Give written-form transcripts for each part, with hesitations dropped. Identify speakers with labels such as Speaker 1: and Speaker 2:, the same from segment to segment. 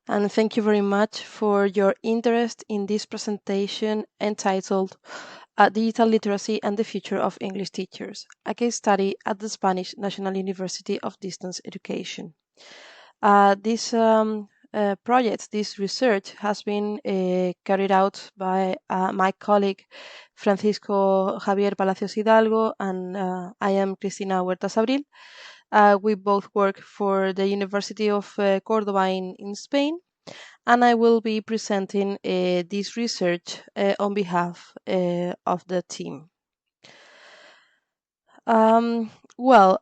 Speaker 1: and thank you very much for your interest in this presentation entitled Digital Literacy and the Future of English Teachers, a case study at the Spanish National University of Distance Education. This project, this research, has been carried out by my colleague Francisco Javier Palacios-Hidalgo, and I am Cristina Huertas-Abril. We both work for the University of Córdoba in Spain, and I will be presenting this research on behalf of the team. Um, well,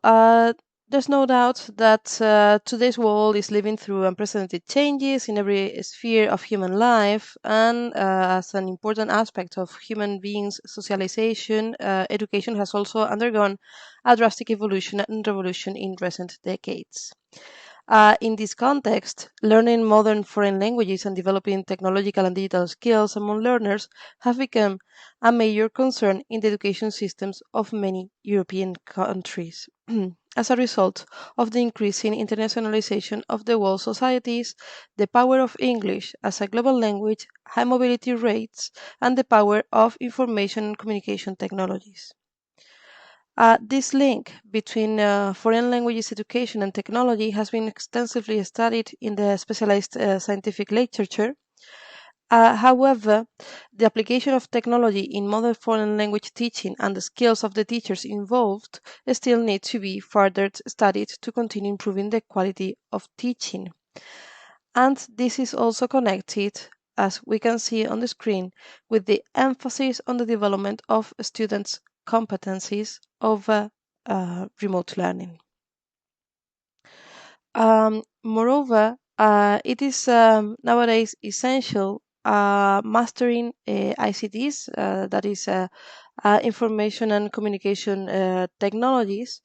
Speaker 1: there's no doubt that today's world is living through unprecedented changes in every sphere of human life, and as an important aspect of human beings' socialization, education has also undergone a drastic evolution and revolution in recent decades. In this context, learning modern foreign languages and developing technological and digital skills among learners have become a major concern in the education systems of many European countries. As a result of the increasing internationalization of the world societies, the power of English as a global language, high mobility rates, and the power of information and communication technologies. This link between foreign languages education and technology has been extensively studied in the specialized scientific literature. However, the application of technology in modern foreign language teaching and the skills of the teachers involved still need to be further studied to continue improving the quality of teaching. And this is also connected, as we can see on the screen, with the emphasis on the development of students' competencies over remote learning. Moreover, it is nowadays essential mastering ICTs, that is information and communication technologies,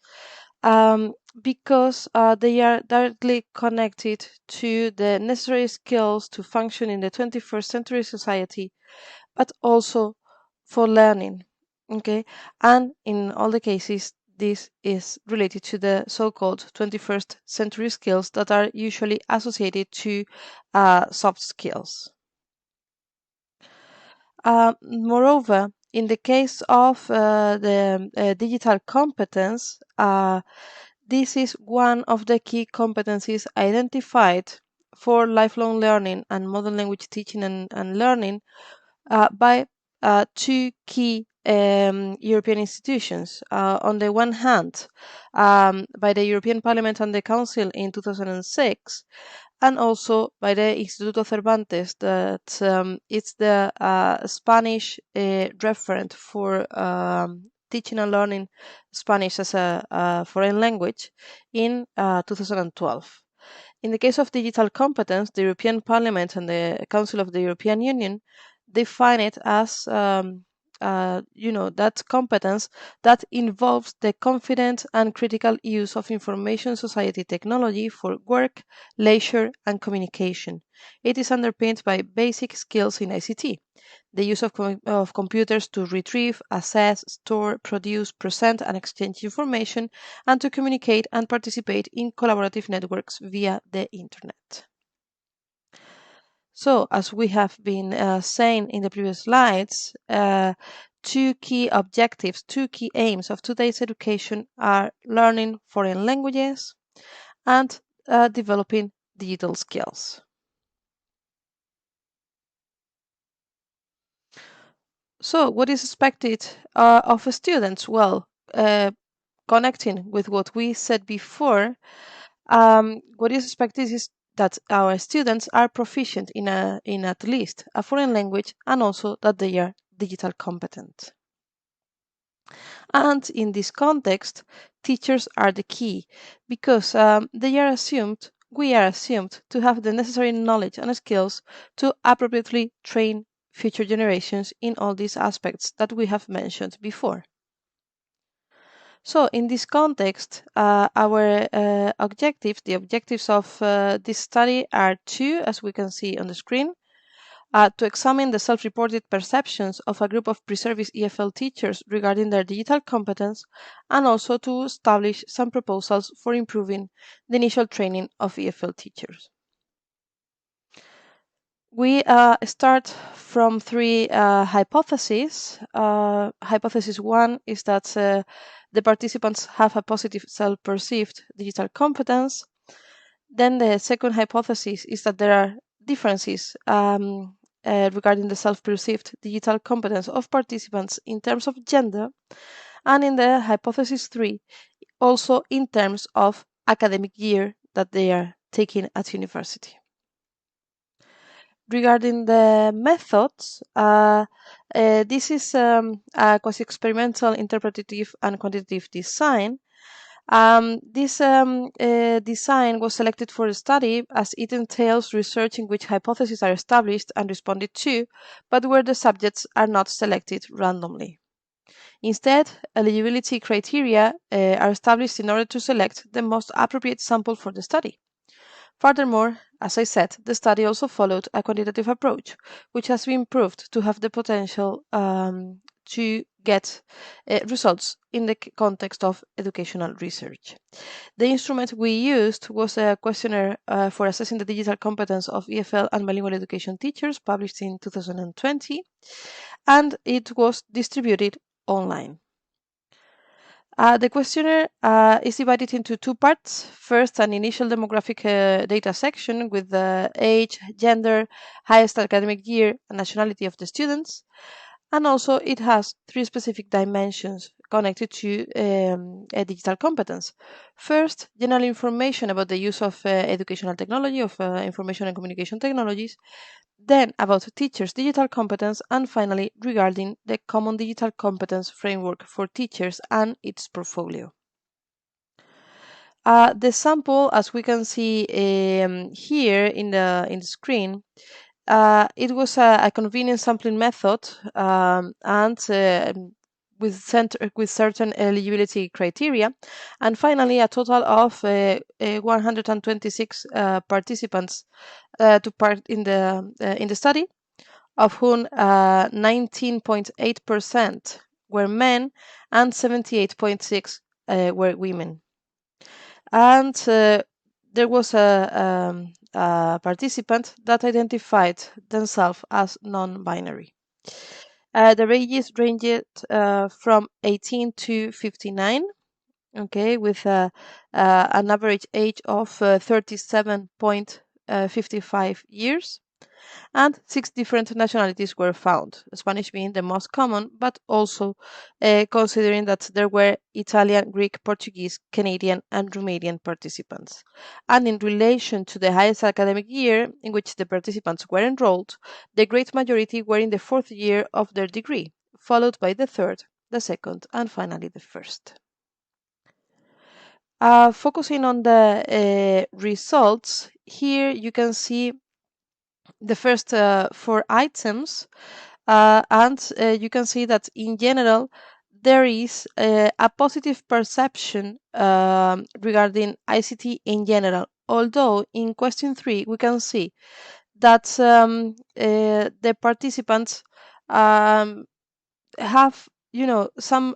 Speaker 1: because they are directly connected to the necessary skills to function in the 21st century society, but also for learning. Okay, and in all the cases, this is related to the so-called 21st century skills that are usually associated to soft skills. Moreover, in the case of the digital competence, this is one of the key competencies identified for lifelong learning and modern language teaching and learning by two key European institutions. On the one hand, by the European Parliament and the Council in 2006, and also by the Instituto Cervantes, that it's the Spanish referent for teaching and learning Spanish as a foreign language in 2012. In the case of digital competence, the European Parliament and the Council of the European Union define it as that competence that involves the confident and critical use of information society technology for work, leisure, and communication. It is underpinned by basic skills in ICT, the use of computers to retrieve, assess, store, produce, present, and exchange information, and to communicate and participate in collaborative networks via the internet. So, as we have been saying in the previous slides, two key objectives, two key aims of today's education are learning foreign languages and developing digital skills. So, what is expected of students? Well, connecting with what we said before, what is expected is that our students are proficient in at least a foreign language, and also that they are digital competent. And in this context, teachers are the key, because we are assumed to have the necessary knowledge and skills to appropriately train future generations in all these aspects that we have mentioned before. So, in this context, our objectives, the objectives of this study are two, as we can see on the screen. To examine the self-reported perceptions of a group of pre-service EFL teachers regarding their digital competence, and also to establish some proposals for improving the initial training of EFL teachers. We start from three hypotheses. Hypothesis one is that the participants have a positive self-perceived digital competence. Then the second hypothesis is that there are differences regarding the self-perceived digital competence of participants in terms of gender. And in the hypothesis three, also in terms of academic year that they are taking at university. Regarding the methods, this is a quasi-experimental interpretative and quantitative design. This design was selected for the study as it entails research in which hypotheses are established and responded to, but where the subjects are not selected randomly. Instead, eligibility criteria are established in order to select the most appropriate sample for the study. Furthermore, as I said, the study also followed a quantitative approach, which has been proved to have the potential to get results in the context of educational research. The instrument we used was a questionnaire for assessing the digital competence of EFL and bilingual education teachers, published in 2020, and it was distributed online. The questionnaire is divided into two parts. First, an initial demographic data section with the age, gender, highest academic year, and nationality of the students. And also, it has three specific dimensions connected to digital competence. First, general information about the use of educational technology, of information and communication technologies. Then about teachers' digital competence, and finally regarding the Common Digital Competence Framework for Teachers and its portfolio. The sample, as we can see here in the screen, it was a convenient sampling method and with certain eligibility criteria, and finally a total of 126 participants took part in the study, of whom 19.8% were men and 78.6 were women. And there was a participant that identified themselves as non-binary. The ages ranged from 18 to 59, okay, with an average age of 37.55 years. And 6 different nationalities were found, Spanish being the most common, but also considering that there were Italian, Greek, Portuguese, Canadian, and Romanian participants. And in relation to the highest academic year in which the participants were enrolled, the great majority were in the 4th year of their degree, followed by the 3rd, the 2nd, and finally the 1st. Focusing on the results, here you can see the first 4 items, and you can see that in general there is a positive perception regarding ICT in general, although in question 3 we can see that the participants have some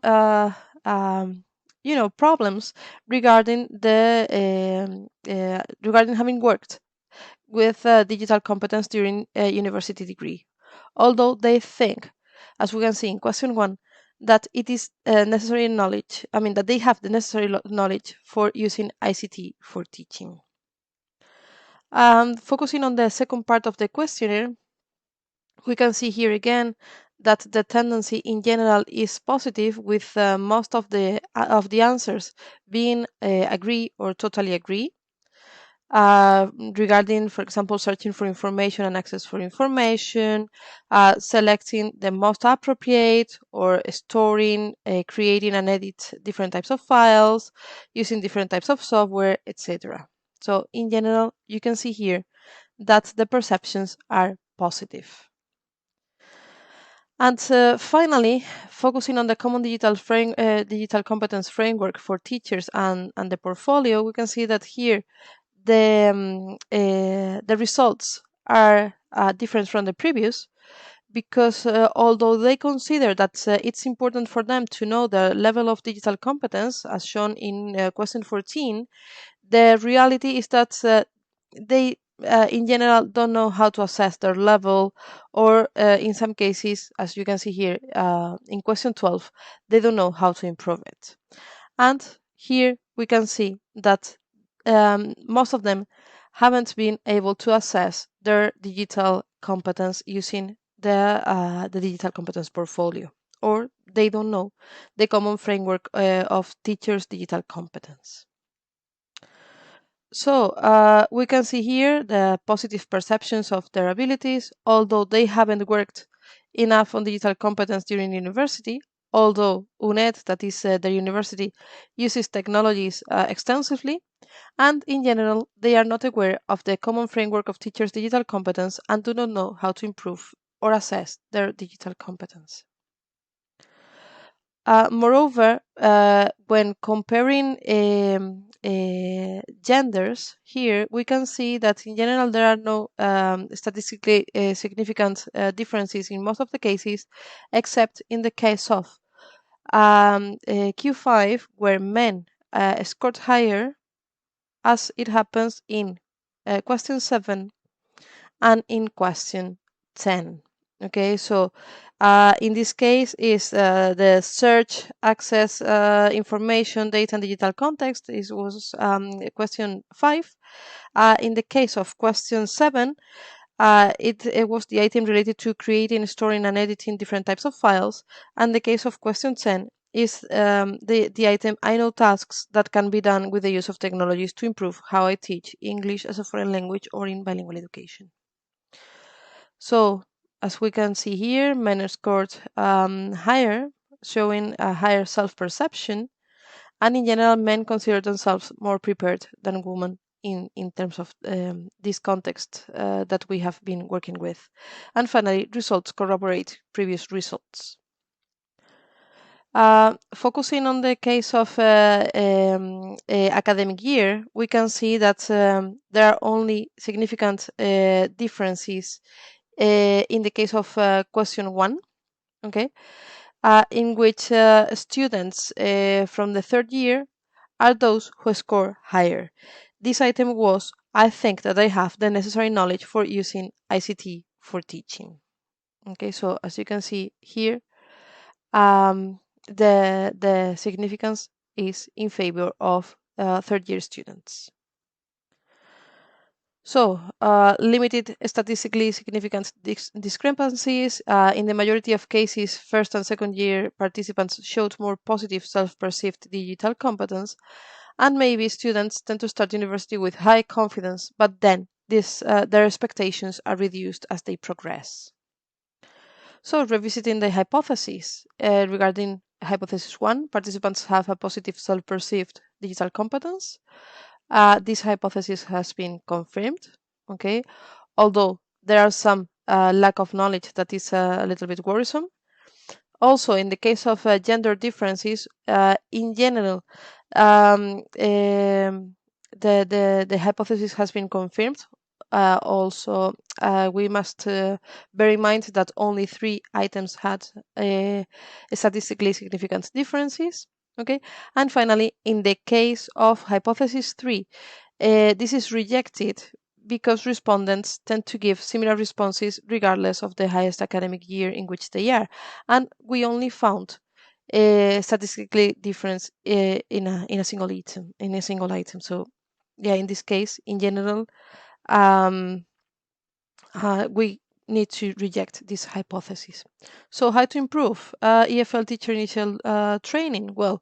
Speaker 1: problems regarding regarding having worked with digital competence during a university degree, although they think, as we can see in question 1, that it is necessary knowledge, that they have the necessary knowledge for using ICT for teaching. Focusing on the second part of the questionnaire, we can see here again that the tendency in general is positive, with most of the answers being agree or totally agree. Regarding, for example, searching for information and access for information, selecting the most appropriate, or storing, creating and edit different types of files, using different types of software, etc. So in general, you can see here that the perceptions are positive. And finally, focusing on the Common Digital Competence Framework for Teachers and the portfolio, we can see that here the results are different from the previous, because although they consider that it's important for them to know the level of digital competence, as shown in question 14, the reality is that they in general don't know how to assess their level, or in some cases, as you can see here in question 12, they don't know how to improve it. And here we can see that most of them haven't been able to assess their digital competence using the digital competence portfolio, or they don't know the common framework of teachers' digital competence. So we can see here the positive perceptions of their abilities, although they haven't worked enough on digital competence during university. Although UNED, that is the university, uses technologies extensively, and in general, they are not aware of the common framework of teachers' digital competence and do not know how to improve or assess their digital competence. Moreover, when comparing genders, here we can see that in general there are no statistically significant differences in most of the cases, except in the case of Q5, where men scored higher, as it happens in question 7 and in question 10. Okay, so in this case is the search, access, information, data, and digital context. This was question 5. In the case of question 7, it was the item related to creating, storing, and editing different types of files. And the case of question 10 is the item I know tasks that can be done with the use of technologies to improve how I teach English as a foreign language or in bilingual education. So, as we can see here, men scored higher, showing a higher self-perception, and in general, men consider themselves more prepared than women in terms of this context that we have been working with. And finally, results corroborate previous results. Focusing on the case of academic year, we can see that there are only significant differences in the case of question 1, okay, in which students from the third year are those who score higher. This item was, I think that I have the necessary knowledge for using ICT for teaching. Okay, so as you can see here, the significance is in favor of third year students. So, limited statistically significant discrepancies. In the majority of cases, first and second year participants showed more positive self-perceived digital competence, and maybe students tend to start university with high confidence, but then their expectations are reduced as they progress. So, revisiting the hypothesis regarding hypothesis 1, participants have a positive self-perceived digital competence. This hypothesis has been confirmed, okay, although there are some lack of knowledge that is a little bit worrisome. Also, in the case of gender differences, in general, the hypothesis has been confirmed. Also, we must bear in mind that only 3 items had statistically significant differences. Okay, and finally, in the case of hypothesis 3, this is rejected because respondents tend to give similar responses regardless of the highest academic year in which they are, and we only found statistically difference in a single item. So, yeah, in this case, in general, we need to reject this hypothesis. So, how to improve EFL teacher initial training? Well,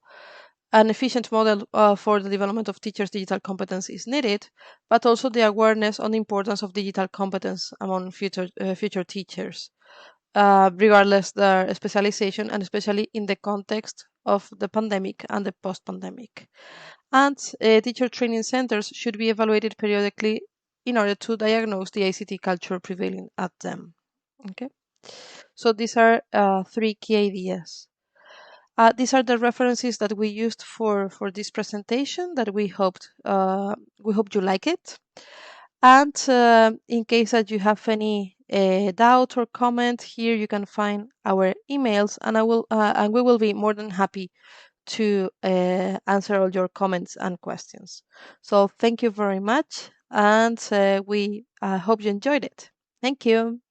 Speaker 1: an efficient model for the development of teachers' digital competence is needed, but also the awareness on the importance of digital competence among future teachers, regardless their specialization, and especially in the context of the pandemic and the post-pandemic. And teacher training centers should be evaluated periodically in order to diagnose the ICT culture prevailing at them. Okay, so these are 3 key ideas. These are the references that we used for this presentation. That we hope you like it. And in case that you have any doubt or comment, here you can find our emails, and we will be more than happy to answer all your comments and questions. So thank you very much, and we hope you enjoyed it. Thank you.